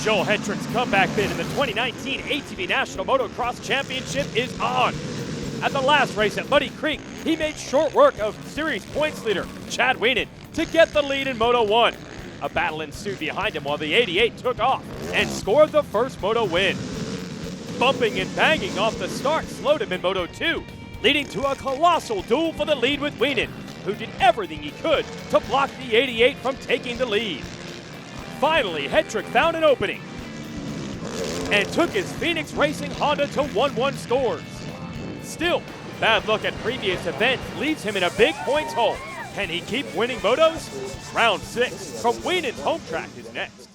Joel Hetrick's comeback bid in the 2019 ATV National Motocross Championship is on. At the last race at Muddy Creek, he made short work of series points leader Chad Wienen to get the lead in Moto 1. A battle ensued behind him while the 88 took off and scored the first Moto win. Bumping and banging off the start slowed him in Moto 2, leading to a colossal duel for the lead with Wienen, who did everything he could to block the 88 from taking the lead. Finally, Hetrick found an opening and took his Phoenix Racing Honda to 1-1 scores. Still, bad luck at previous events leaves him in a big points hole. Can he keep winning motos? Round 6 from Wienen's home track is next.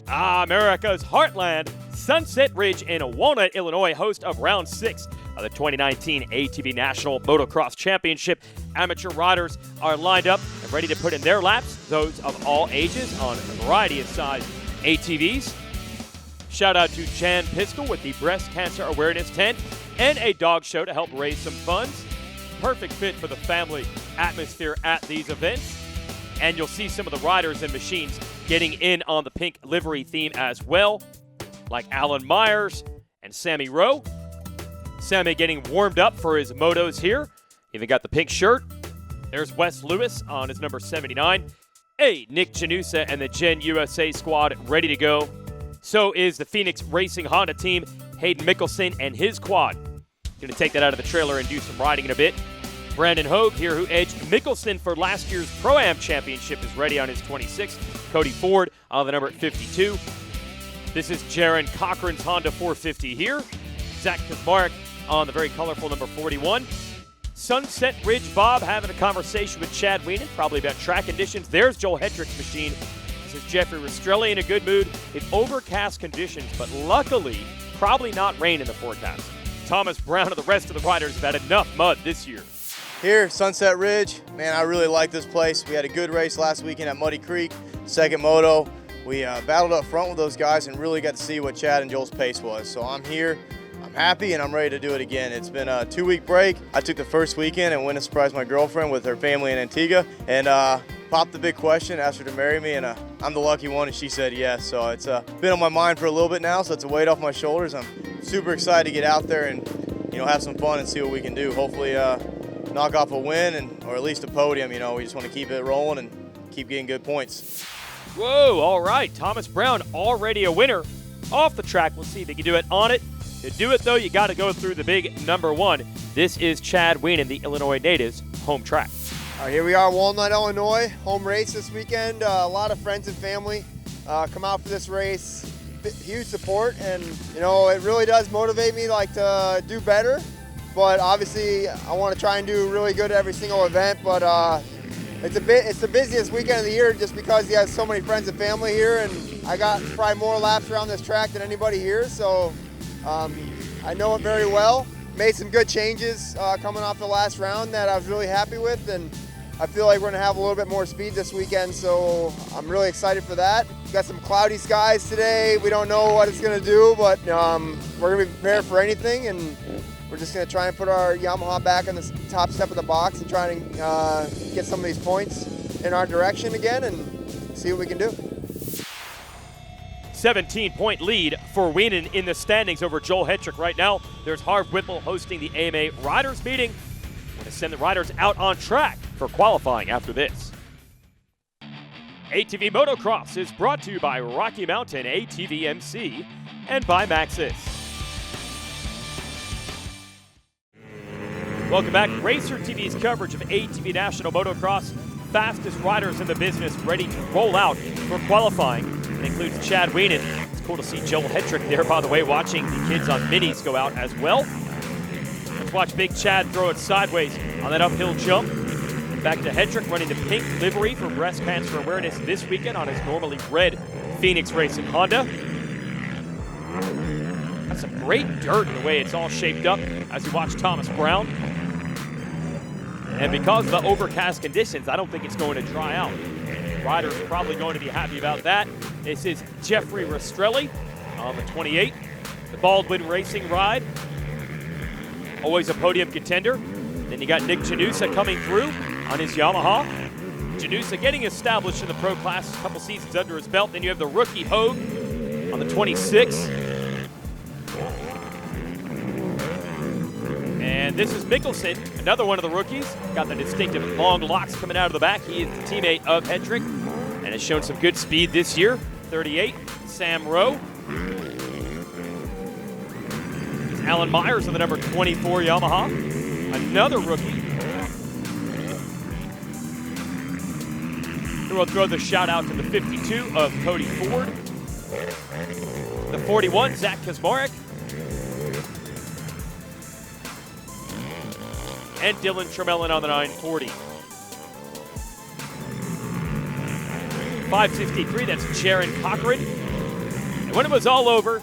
America's heartland, Sunset Ridge in Walnut, Illinois, host of Round 6 of the 2019 ATV National Motocross Championship. Amateur riders are lined up and ready to put in their laps, those of all ages on a variety of size ATVs. Shout out to Jan Piskel with the Breast Cancer Awareness Tent and a dog show to help raise some funds. Perfect fit for the family atmosphere at these events. And you'll see some of the riders and machines getting in on the pink livery theme as well, like Alan Myers and Sammy Rowe. Sammy getting warmed up for his motos here. Even got the pink shirt. There's Wes Lewis on his number 79. Hey, Nick Janusa and the Gen USA squad ready to go. So is the Phoenix Racing Honda team, Hayden Mickelson and his quad. Going to take that out of the trailer and do some riding in a bit. Brandon Hogue here, who edged Mickelson for last year's Pro-Am Championship, is ready on his 26. Cody Ford on the number 52. This is Jaron Cochran's Honda 450 here. Zach Kazmarek on the very colorful number 41. Sunset Ridge Bob having a conversation with Chad Wienen, probably about track conditions. There's Joel Hetrick's machine. This is Jeffrey Rastrelli in a good mood. It's overcast conditions, but luckily, probably not rain in the forecast. Thomas Brown and the rest of the riders have had enough mud this year. Here, Sunset Ridge, man, I really like this place. We had a good race last weekend at Muddy Creek, second moto. We battled up front with those guys and really got to see what Chad and Joel's pace was. So I'm here, I'm happy, and I'm ready to do it again. It's been a 2-week break. I took the first weekend and went to surprise my girlfriend with her family in Antigua and popped the big question, asked her to marry me, and I'm the lucky one, and she said yes. So it's been on my mind for a little bit now, so it's a weight off my shoulders. I'm super excited to get out there and have some fun and see what we can do. Hopefully knock off a win or at least a podium. We just want to keep it rolling and keep getting good points. Whoa, all right. Thomas Brown already a winner off the track. We'll see if he can do it on it. To do it, though, you got to go through the big number 1. This is Chad Wienen, the Illinois native's home track. All right, here we are, Walnut, Illinois, home race this weekend. A lot of friends and family come out for this race. Huge support, and it really does motivate me to do better. But obviously, I want to try and do really good at every single event. But it's the busiest weekend of the year just because he has so many friends and family here, and I got probably more laps around this track than anybody here. So I know it very well. Made some good changes coming off the last round that I was really happy with, and I feel like we're going to have a little bit more speed this weekend. So I'm really excited for that. We've got some cloudy skies today. We don't know what it's going to do, but we're going to be prepared for anything, and we're just going to try and put our Yamaha back on the top step of the box and try and get some of these points in our direction again and see what we can do. 17-point lead for Wienen in the standings over Joel Hetrick right now. There's Harv Whipple hosting the AMA Riders meeting. We're going to send the riders out on track for qualifying after this. ATV Motocross is brought to you by Rocky Mountain ATV MC and by Maxxis. Welcome back. Racer TV's coverage of ATV National Motocross. Fastest riders in the business ready to roll out for qualifying. It includes Chad Wienen. It's cool to see Joel Hetrick there, by the way, watching the kids on minis go out as well. Let's watch Big Chad throw it sideways on that uphill jump. Back to Hetrick running the pink livery for Breast Cancer Awareness this weekend on his normally red Phoenix Racing Honda. Got some great dirt in the way it's all shaped up as you watch Thomas Brown. And because of the overcast conditions, I don't think it's going to dry out. Riders probably going to be happy about that. This is Jeffrey Rastrelli on the 28, the Baldwin Racing ride. Always a podium contender. Then you got Nick Janusa coming through on his Yamaha. Janusa getting established in the pro class, a couple seasons under his belt. Then you have the rookie Hogue on the 26. And this is Mickelson, another one of the rookies. Got the distinctive long locks coming out of the back. He is the teammate of Hedrick and has shown some good speed this year. 38, Sam Rowe. He's Alan Myers on the number 24 Yamaha. Another rookie. We'll throw the shout out to the 52 of Cody Ford. The 41, Zach Kaczmarek. And Dylan Tremelin on the 940. 563, that's Jaron Cochran. And when it was all over,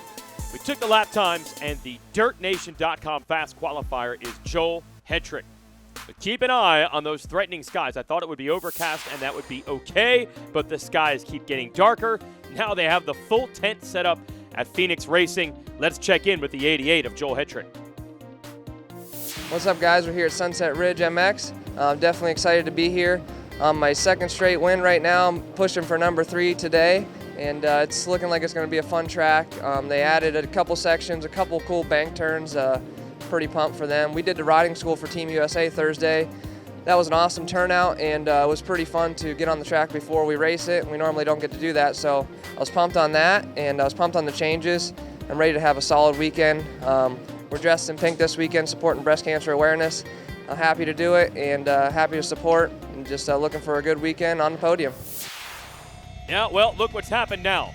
we took the lap times, and the DirtNation.com fast qualifier is Joel Hedrick. But keep an eye on those threatening skies. I thought it would be overcast, and that would be okay, but the skies keep getting darker. Now they have the full tent set up at Phoenix Racing. Let's check in with the 88 of Joel Hedrick. What's up, guys? We're here at Sunset Ridge MX. I'm definitely excited to be here. My second straight win right now. I'm pushing for number 3 today, and it's looking like it's going to be a fun track. They added a couple sections, a couple cool bank turns. Pretty pumped for them. We did the riding school for Team USA Thursday. That was an awesome turnout, and it was pretty fun to get on the track before we race it. We normally don't get to do that, so I was pumped on that, and I was pumped on the changes. I'm ready to have a solid weekend. We're dressed in pink this weekend, supporting breast cancer awareness. I'm happy to do it, and happy to support, and just looking for a good weekend on the podium. Yeah, well, look what's happened now.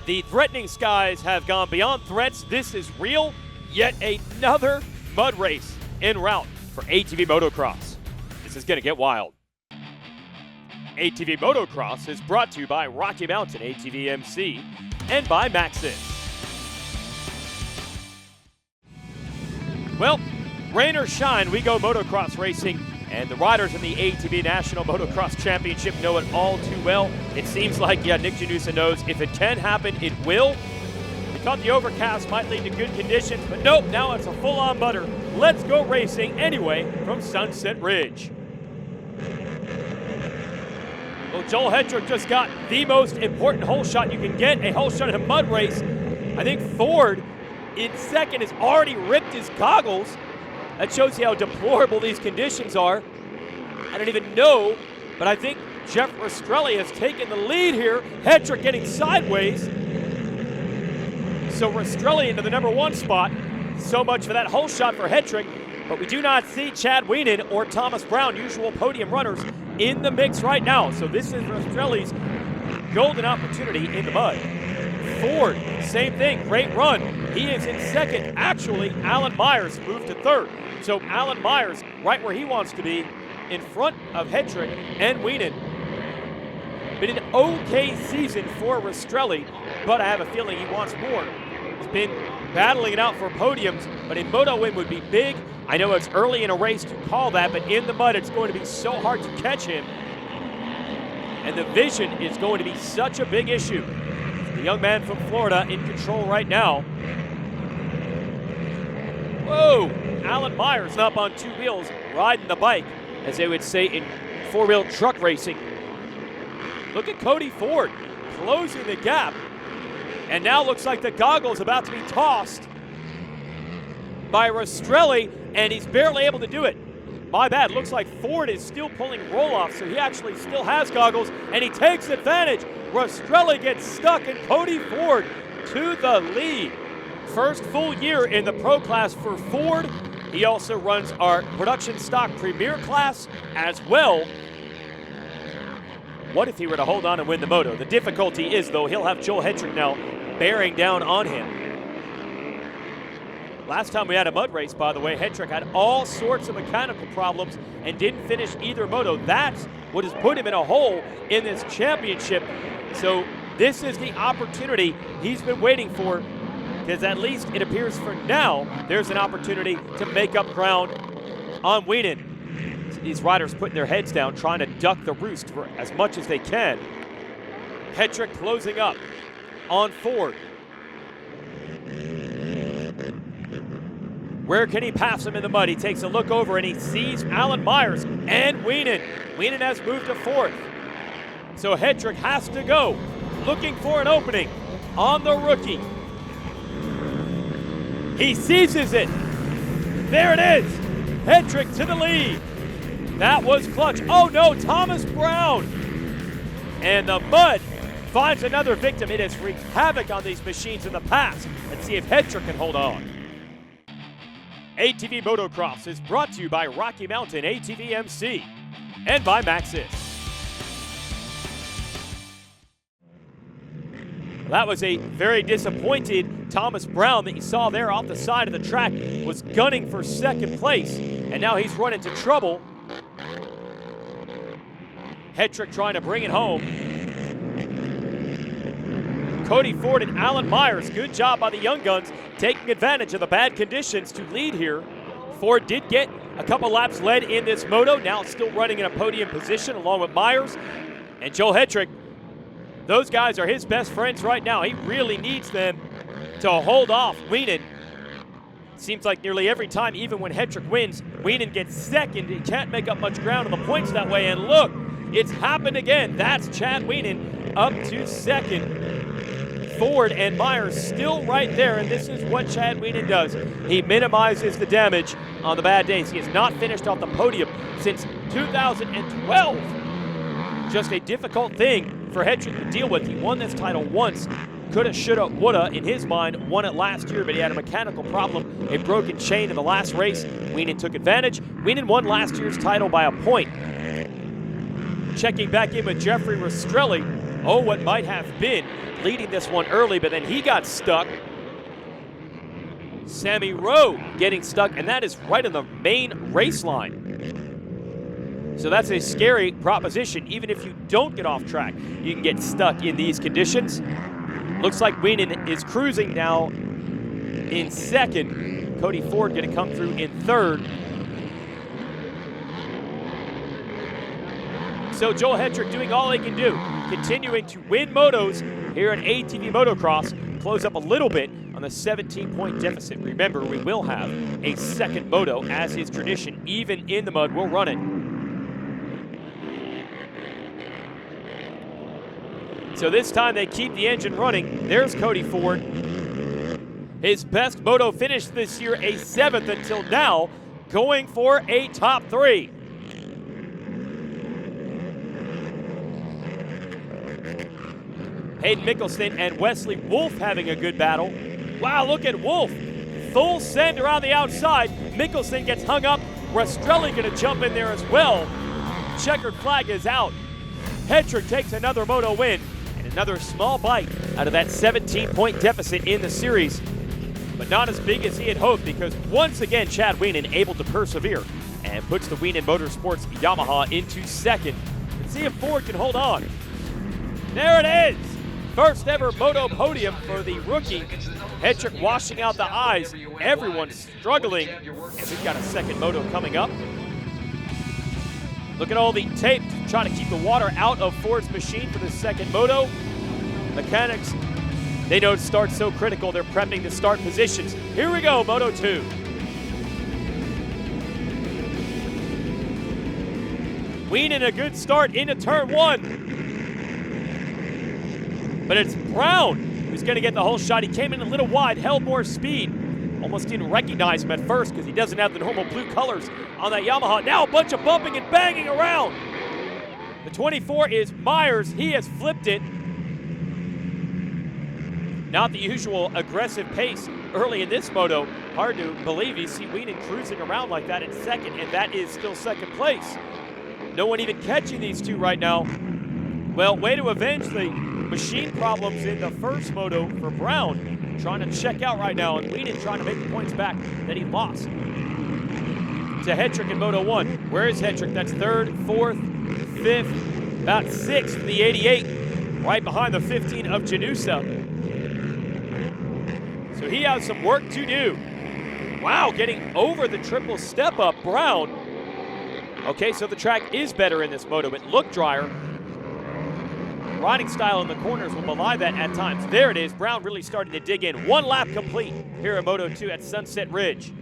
The threatening skies have gone beyond threats. This is real. Yet another mud race en route for ATV Motocross. This is going to get wild. ATV Motocross is brought to you by Rocky Mountain ATV MC and by Maxxis. Well, rain or shine, we go motocross racing, and the riders in the ATV National Motocross Championship know it all too well. It seems like, Nick Janusa knows if it can happen, it will. We thought the overcast might lead to good conditions, but nope, now it's a full-on butter. Let's go racing anyway from Sunset Ridge. Well, Joel Hedrick just got the most important hole shot you can get, a hole shot in a mud race. I think Ford in second has already ripped his goggles. That shows you how deplorable these conditions are. I don't even know, but I think Jeff Rastrelli has taken the lead here. Hedrick getting sideways. So Rastrelli into the number 1 spot. So much for that hole shot for Hedrick, but we do not see Chad Wienen or Thomas Brown, usual podium runners, in the mix right now. So this is Rastrelli's golden opportunity in the mud. Ford, same thing, great run. He is in second. Actually, Alan Myers moved to third. So Alan Myers, right where he wants to be, in front of Hedrick and Wienen. Been an okay season for Rastrelli, but I have a feeling he wants more. He's been battling it out for podiums, but a moto win would be big. I know it's early in a race to call that, but in the mud, it's going to be so hard to catch him. And the vision is going to be such a big issue. The young man from Florida in control right now. Whoa, Alan Myers up on 2 wheels, riding the bike, as they would say in 4-wheel truck racing. Look at Cody Ford closing the gap. And now looks like the goggle's about to be tossed by Rastrelli, and he's barely able to do it. My bad, looks like Ford is still pulling roll-off, so he actually still has goggles, and he takes advantage. Rastrelli gets stuck, and Cody Ford to the lead. First full year in the pro class for Ford. He also runs our production stock premier class as well. What if he were to hold on and win the moto? The difficulty is, though, he'll have Joel Hedrick now bearing down on him. Last time we had a mud race, by the way, Hedrick had all sorts of mechanical problems and didn't finish either moto. That's what has put him in a hole in this championship. So this is the opportunity he's been waiting for, because at least it appears for now there's an opportunity to make up ground on Wienen. these riders putting their heads down, trying to duck the roost for as much as they can. Hetrick closing up on Ford. Where can he pass him in the mud? He takes a look over and he sees Alan Myers and Wienen. Wienen has moved to fourth. So Hetrick has to go, looking for an opening on the rookie. He seizes it. There it is. Hetrick to the lead. That was clutch. Oh no, Thomas Brown. And the mud finds another victim. It has wreaked havoc on these machines in the past. Let's see if Hetrick can hold on. ATV Motocross is brought to you by Rocky Mountain ATV MC and by Maxxis. That was a very disappointed Thomas Brown that you saw there off the side of the track, was gunning for second place, and now he's run into trouble. Hetrick trying to bring it home. Cody Ford and Alan Myers, good job by the young guns, taking advantage of the bad conditions to lead here. Ford did get a couple laps led in this moto, now still running in a podium position along with Myers. And Joel Hetrick, those guys are his best friends right now. He really needs them to hold off Wienen. Seems like nearly every time, even when Hetrick wins, Wienen gets second. He can't make up much ground on the points that way. And look, it's happened again. That's Chad Wienen up to second. Ford and Myers still right there, and this is what Chad Wienen does. He minimizes the damage on the bad days. He has not finished off the podium since 2012. Just a difficult thing for Hetrick to deal with. He won this title once. Coulda, shoulda, woulda, in his mind, won it last year, but he had a mechanical problem, a broken chain in the last race. Wienen took advantage. Wienen won last year's title by a point. Checking back in with Jeffrey Rastrelli. Oh, what might have been leading this one early, but then he got stuck. Sammy Rowe getting stuck, and that is right on the main race line. So that's a scary proposition. Even if you don't get off track, you can get stuck in these conditions. Looks like Wienen is cruising now in second. Cody Ford going to come through in third. So Joel Hetrick doing all he can do, continuing to win motos here at ATV Motocross, close up a little bit on the 17-point deficit. Remember, we will have a second moto, as is tradition. Even in the mud, we'll run it. So this time they keep the engine running. There's Cody Ford. His best moto finish this year, a 7th until now, going for a top 3. Hayden Mickelson and Wesley Wolf having a good battle. Wow, look at Wolf. Full send around the outside. Mickelson gets hung up. Rastrelli going to jump in there as well. Checkered flag is out. Hetrick takes another moto win and another small bite out of that 17-point deficit in the series. But not as big as he had hoped, because once again Chad Wienen able to persevere and puts the Wienen Motorsports Yamaha into second. Let's see if Ford can hold on. There it is. First ever moto podium for the rookie. Hetrick washing out the eyes. Everyone's struggling. And we've got a second moto coming up. Look at all the tape to try to keep the water out of Ford's machine for the second moto. Mechanics, they know start's so critical, they're prepping to start positions. Here we go, Moto 2. Wienen a good start into turn 1. But it's Brown who's going to get the whole shot. He came in a little wide, held more speed. Almost didn't recognize him at first because he doesn't have the normal blue colors on that Yamaha. Now a bunch of bumping and banging around. The 24 is Myers. He has flipped it. Not the usual aggressive pace early in this moto. Hard to believe you see Wienen cruising around like that in second, and that is still second place. No one even catching these two right now. Well, way to avenge the machine problems in the first moto for Brown. Trying to check out right now, and Wienen trying to make the points back that he lost to Hetrick in Moto 1. Where is Hetrick? That's third, fourth, fifth, about sixth in the 88, right behind the 15 of Janusa. So he has some work to do. Wow, getting over the triple step up, Brown. Okay, so the track is better in this Moto. It looked drier. Riding style in the corners will belie that at times. There it is. Brown really starting to dig in. 1 lap complete here at Moto 2 at Sunset Ridge.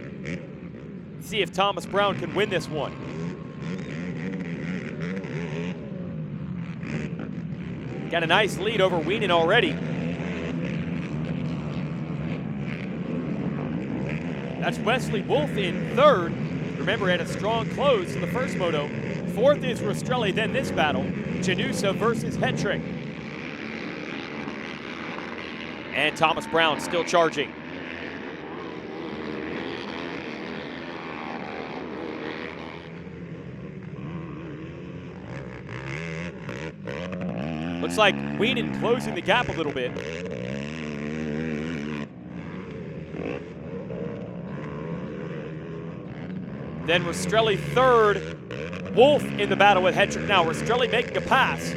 See if Thomas Brown can win this one. Got a nice lead over Wienen already. That's Wesley Wolf in third. Remember, had a strong close in the first Moto. Fourth is Rastrelli, then this battle. Janusa versus Hetrick. And Thomas Brown still charging. Looks like Wienen closing the gap a little bit. Then Rastrelli third. Wolf in the battle with Hetrick now. Rastrelli making a pass.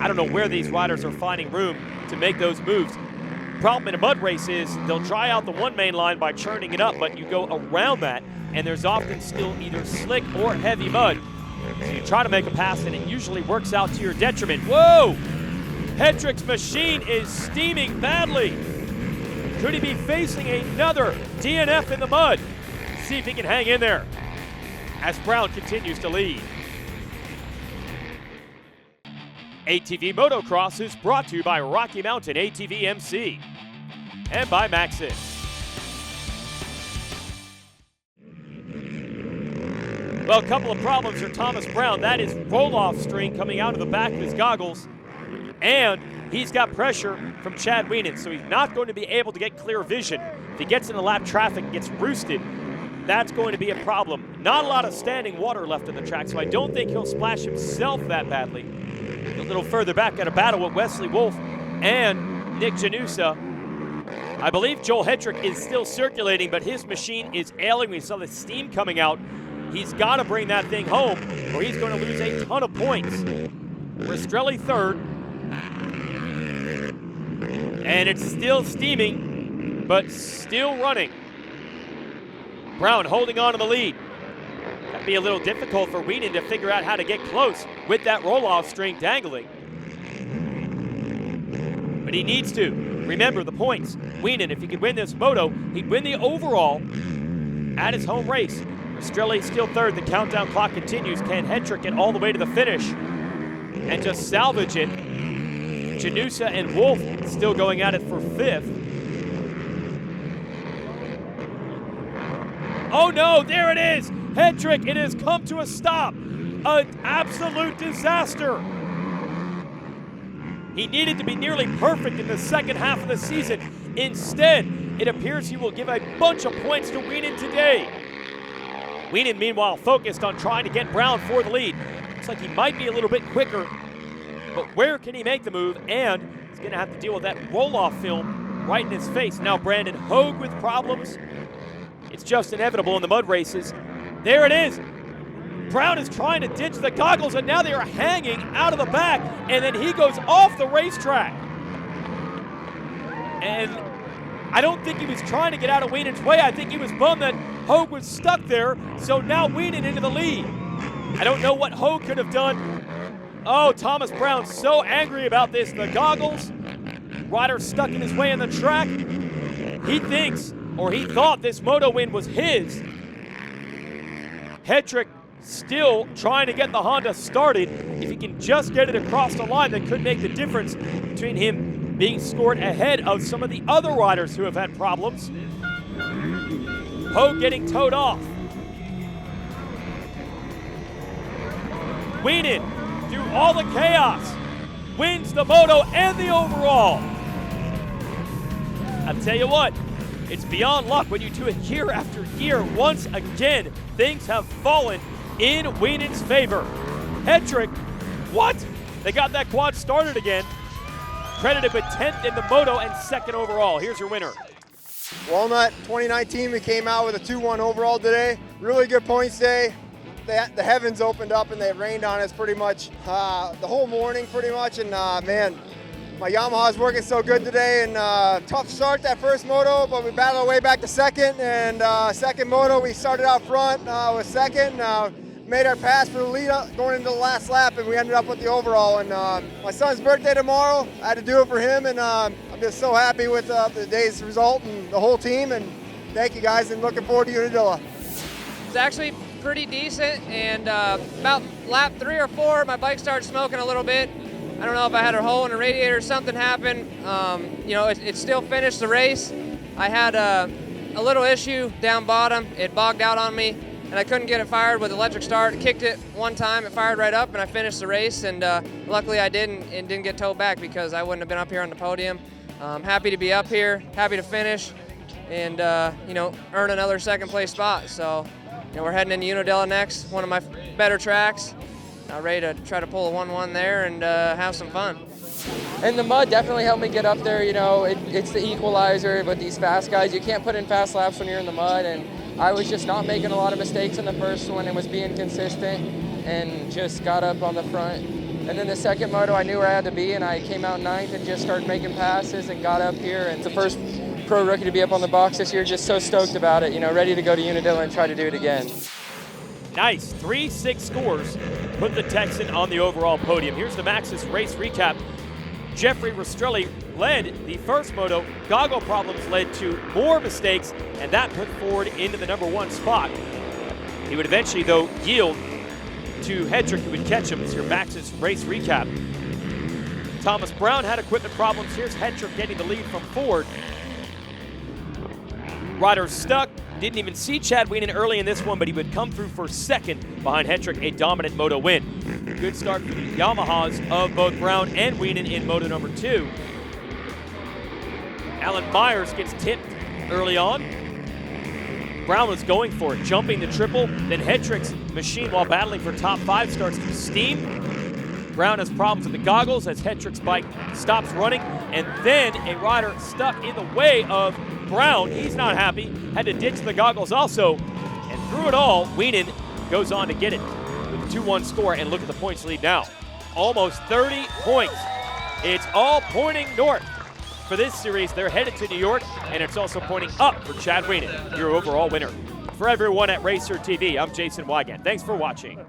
I don't know where these riders are finding room to make those moves. Problem in a mud race is they'll dry out the one main line by churning it up, but you go around that, and there's often still either slick or heavy mud. So you try to make a pass, and it usually works out to your detriment. Whoa! Hetrick's machine is steaming badly. Could he be facing another DNF in the mud? See if he can hang in there as Brown continues to lead. ATV Motocross is brought to you by Rocky Mountain ATV MC and by Maxxis. Well, a couple of problems for Thomas Brown. That is roll-off string coming out of the back of his goggles, and he's got pressure from Chad Wienen, so he's not going to be able to get clear vision. If he gets into lap traffic and gets roosted, that's going to be a problem. Not a lot of standing water left in the track, so I don't think he'll splash himself that badly. A little further back at a battle with Wesley Wolf and Nick Janusa. I believe Joel Hetrick is still circulating, but his machine is ailing. We saw the steam coming out. He's got to bring that thing home, or he's going to lose a ton of points. Rastrelli third. And it's still steaming, but still running. Brown holding on to the lead. That'd be a little difficult for Wienen to figure out how to get close with that roll-off string dangling. But he needs to. Remember the points. Wienen, if he could win this Moto, he'd win the overall at his home race. Rastrelli still third. The countdown clock continues. Can Hetrick get all the way to the finish and just salvage it? Janusa and Wolf still going at it for fifth. Oh no, there it is! Hetrick, it has come to a stop. An absolute disaster. He needed to be nearly perfect in the second half of the season. Instead, it appears he will give a bunch of points to Wienen today. Wienen, meanwhile, focused on trying to get Brown for the lead. Looks like he might be a little bit quicker, but where can he make the move? And he's gonna have to deal with that roll-off film right in his face. Now Brandon Hogue with problems. It's just inevitable in the mud races. There it is. Brown is trying to ditch the goggles, and now they are hanging out of the back, and then he goes off the racetrack. And I don't think he was trying to get out of Wienen's way. I think he was bummed that Hogue was stuck there, so now Wienen into the lead. I don't know what Hogue could have done. Oh, Thomas Brown so angry about this. The goggles, rider stuck in his way in the track. He thinks, or he thought, this moto win was his. Hetrick still trying to get the Honda started. If he can just get it across the line, that could make the difference between him being scored ahead of some of the other riders who have had problems. Hogue getting towed off. Wienen, through all the chaos, wins the moto and the overall. I'll tell you what, it's beyond luck when you do it year after year. Once again, things have fallen in Wienen's favor. Hetrick, what? They got that quad started again. Credited with 10th in the moto and 2nd overall. Here's your winner. Walnut 2019, we came out with a 2-1 overall today. Really good points day. The heavens opened up and they rained on us pretty much the whole morning pretty much. And man, My Yamaha's working so good today, and tough start that first moto, but we battled our way back to second, and second moto we started out front with second, made our pass for the lead going into the last lap, and we ended up with the overall. And my son's birthday tomorrow, I had to do it for him, and I'm just so happy with the day's result and the whole team, and thank you guys, and looking forward to Unadilla. It's actually pretty decent, and about lap 3 or 4, my bike started smoking a little bit. I don't know if I had a hole in the radiator or something happened. It still finished the race. I had a little issue down bottom. It bogged out on me, and I couldn't get it fired with electric start. Kicked it one time, it fired right up, and I finished the race. And luckily I didn't get towed back, because I wouldn't have been up here on the podium. Happy to be up here, happy to finish, and earn another second place spot. So we're heading into Unadilla next, one of my better tracks. Ready to try to pull a 1-1 there and have some fun. And the mud definitely helped me get up there. It's the equalizer, but these fast guys, you can't put in fast laps when you're in the mud. And I was just not making a lot of mistakes in the first one and was being consistent and just got up on the front. And then the second moto, I knew where I had to be, and I came out 9th and just started making passes and got up here. And it's the first pro rookie to be up on the box this year. Just so stoked about it, ready to go to Unadilla and try to do it again. Nice, 3-6 scores put the Texan on the overall podium. Here's the Maxxis race recap. Jeffrey Rastrelli led the first moto. Goggle problems led to more mistakes, and that put Ford into the number 1 spot. He would eventually, though, yield to Hedrick, who would catch him. It's your Maxxis race recap. Thomas Brown had equipment problems. Here's Hedrick getting the lead from Ford. Riders stuck. Didn't even see Chad Wienen early in this one, but he would come through for second behind Hedrick, a dominant moto win. Good start for the Yamahas of both Brown and Wienen in moto number 2. Alan Myers gets tipped early on. Brown was going for it, jumping the triple. Then Hedrick's machine, while battling for top 5, starts to steam. Brown has problems with the goggles as Hedrick's bike stops running, and then a rider stuck in the way of Brown. He's not happy, had to ditch the goggles also, and through it all, Wienen goes on to get it with a 2-1 score, and look at the points lead now. Almost 30 points. It's all pointing north for this series. They're headed to New York, and it's also pointing up for Chad Wienen, your overall winner. For everyone at Racer TV, I'm Jason Wygant. Thanks for watching.